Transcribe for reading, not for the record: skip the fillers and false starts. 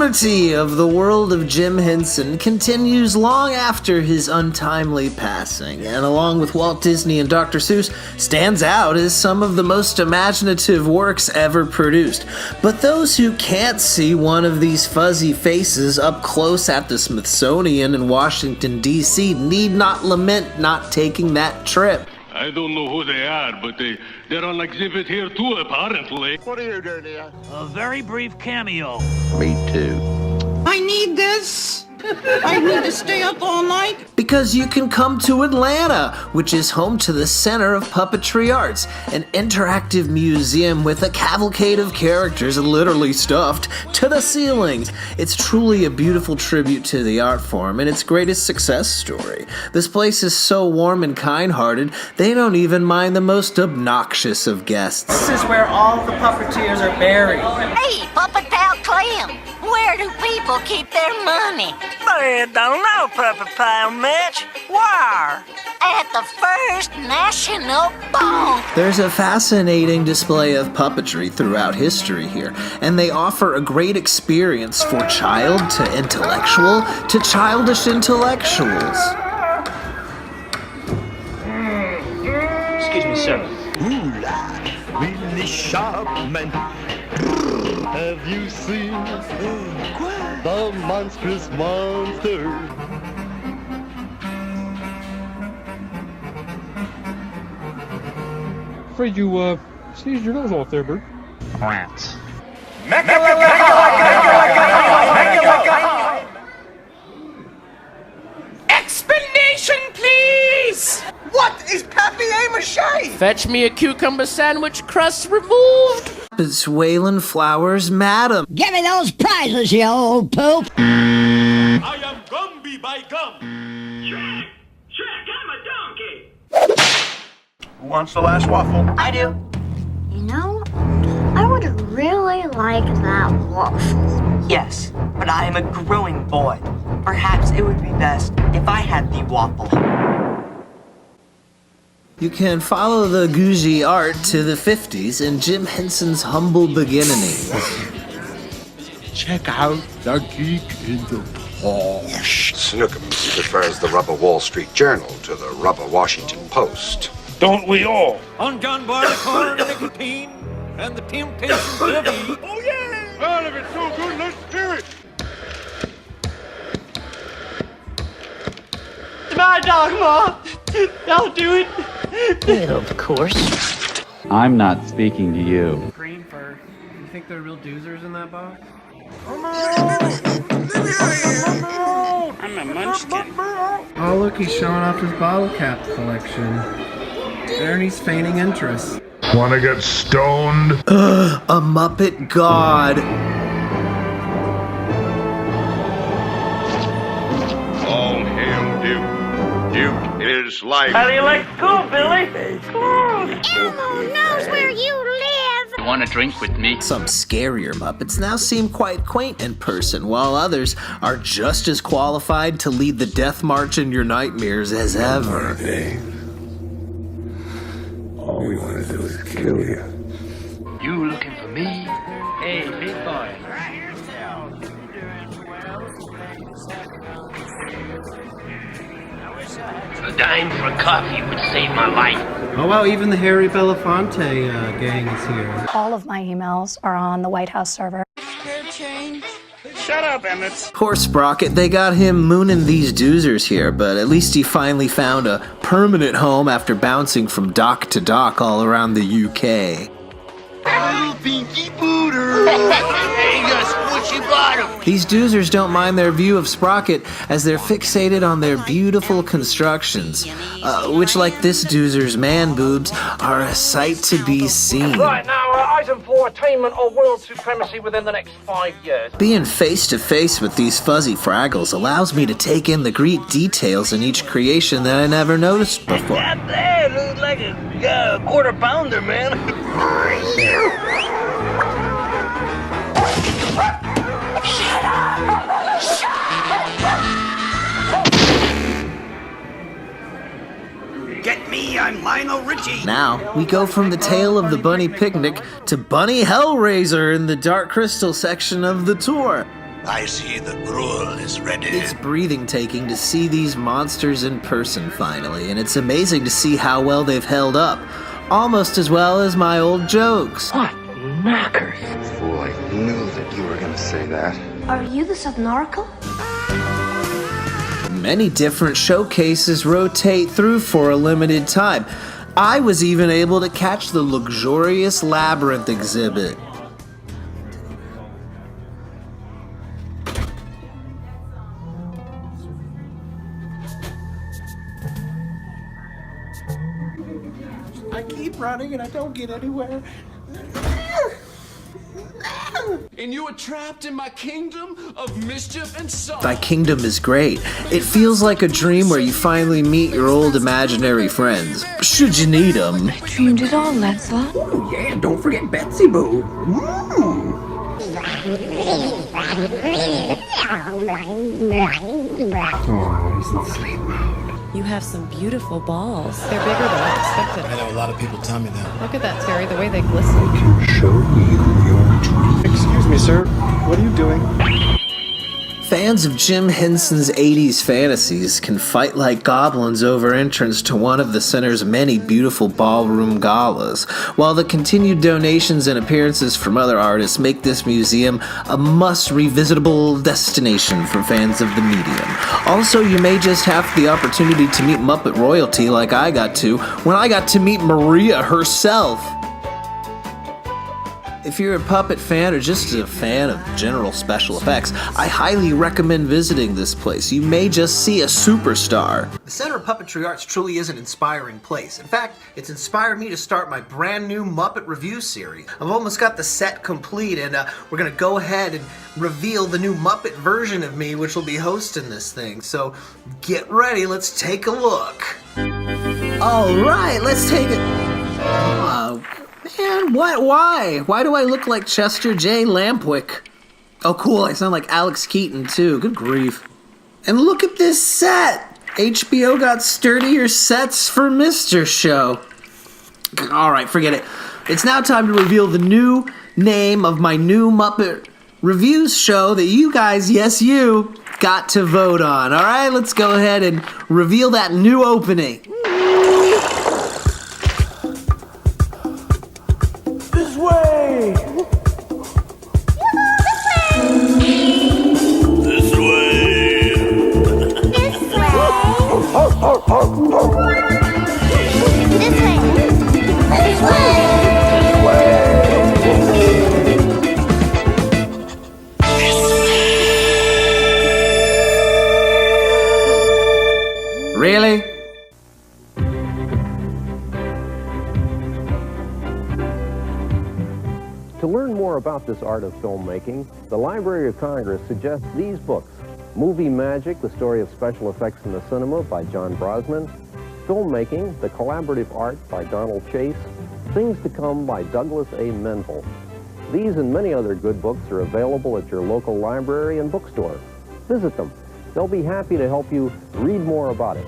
enormity of the world of Jim Henson continues long after his untimely passing, and along with Walt Disney and Dr. Seuss, stands out as some of the most imaginative works ever produced. But those who can't see one of these fuzzy faces up close at the Smithsonian in Washington, D.C. need not lament not taking that trip. I don't know who they are, but they're on exhibit here too, apparently. What are you doing here? A very brief cameo. Me too. I need this. I need to stay up all night. Because you can come to Atlanta, which is home to the Center of Puppetry Arts, an interactive museum with a cavalcade of characters literally stuffed to the ceilings. It's truly a beautiful tribute to the art form and its greatest success story. This place is so warm and kind-hearted, they don't even mind the most obnoxious of guests. This is where all the puppeteers are buried. Hey, Puppet Pal Clem, where do people keep their money? I don't know, Puppet Pal Mitch. Where? At the First National Bank. There's a fascinating display of puppetry throughout history here, and they offer a great experience for child to intellectual to childish intellectuals. Excuse me, sir. Moolah, really sharp man. Have you seen the monstrous monster? Afraid you sneezed your nose off there, Bert. Rats. Explanation, please. What is papier-mâché? Fetch me a cucumber sandwich, crust removed. It's Waylon Flowers' Madam. Give me those prizes, you old poop. I am Gumby by Gum. Shrek, I'm a donkey. Who wants the last waffle? I do. You know, I would really like that waffle. Yes, but I am a growing boy. Perhaps it would be best if I had the waffle. You can follow the Gougie art to the 50s in Jim Henson's humble beginnings. Check out the geek in the Porsche. Snookum prefers the Rubber Wall Street Journal to the Rubber Washington Post. Don't we all? Undone barleycorn and nicotine and the temptations of Eve. Oh, yeah! Well, if it's so good, let's hear it. It's my dog, Mom. I'll do it. Of course. I'm not speaking to you. Green fur. You think there are real doozers in that box? I'm a munchkin. Oh, look, he's showing off his bottle cap collection. Ernie's feigning interest. Wanna get stoned? A Muppet God. Call him Duke. Duke is life. How do you like school, Billy? Elmo knows where you live. You want a drink with me? Some scarier Muppets now seem quite quaint in person, while others are just as qualified to lead the death march in your nightmares as ever. All we want to do is kill you. You looking for me? Hey, big boy. A dime for a coffee would save my life. Oh, wow, even the Harry Belafonte gang is here. All of my emails are on the White House server. Shut up, Emmett. Poor Sprocket, they got him mooning these doozers here, but at least he finally found a permanent home after bouncing from dock to dock all around the UK. Little pinky booter. Hey, you got squishy bottom. These doozers don't mind their view of Sprocket as they're fixated on their beautiful constructions, which, like this doozer's man boobs, are a sight to be seen. Right, now, item 4, attainment of world supremacy within the next 5 years. Being face to face with these fuzzy fraggles allows me to take in the Greek details in each creation that I never noticed before. That there looks like a quarter pounder, man. Shut up! Shut up! Get me, I'm Lionel Richie. Now, we go from the tale of the Bunny Picnic to Bunny Hellraiser in the Dark Crystal section of the tour. I see the gruel is ready. It's breathing-taking to see these monsters in person finally, and it's amazing to see how well they've held up. Almost as well as my old jokes. What knockers? Fool, I knew that you were gonna say that. Are you the subnorcal? Many different showcases rotate through for a limited time. I was even able to catch the luxurious labyrinth exhibit. I keep running and I don't get anywhere. And you are trapped in my kingdom of mischief and sorrow. My kingdom is great. It feels like a dream where you finally meet your old imaginary friends. Should you need them. I dreamed it all, Lancelot. Oh yeah, and don't forget Betsy Boo. Oh, he's in sleep mode. You have some beautiful balls. They're bigger than I expected. I know a lot of people tell me that. Look at that, Terry, the way they glisten. I can show you your dream. Excuse me, sir. What are you doing? Fans of Jim Henson's 80s fantasies can fight like goblins over entrance to one of the center's many beautiful ballroom galas, while the continued donations and appearances from other artists make this museum a must-revisitable destination for fans of the medium. Also, you may just have the opportunity to meet Muppet royalty like I got to when I got to meet Maria herself. If you're a puppet fan or just a fan of general special effects, I highly recommend visiting this place. You may just see a superstar. The Center of Puppetry Arts truly is an inspiring place. In fact, it's inspired me to start my brand new Muppet review series. I've almost got the set complete, and we're gonna go ahead and reveal the new Muppet version of me, which will be hosting this thing. So get ready, let's take a look. All right, let's take it. Man, what? Why? Why do I look like Chester J. Lampwick? Oh, cool, I sound like Alex Keaton, too. Good grief. And look at this set! HBO got sturdier sets for Mr. Show. Alright, forget it. It's now time to reveal the new name of my new Muppet Reviews show that you guys, yes you, got to vote on. Alright, let's go ahead and reveal that new opening. Really? To learn more about this art of filmmaking, the Library of Congress suggests these books: Movie Magic, the story of special effects in the cinema by John Brosnan; Filmmaking, the collaborative art by Donald Chase; Things to Come by Douglas A. Menville. These and many other good books are available at your local library and bookstore. Visit them. They'll be happy to help you read more about it.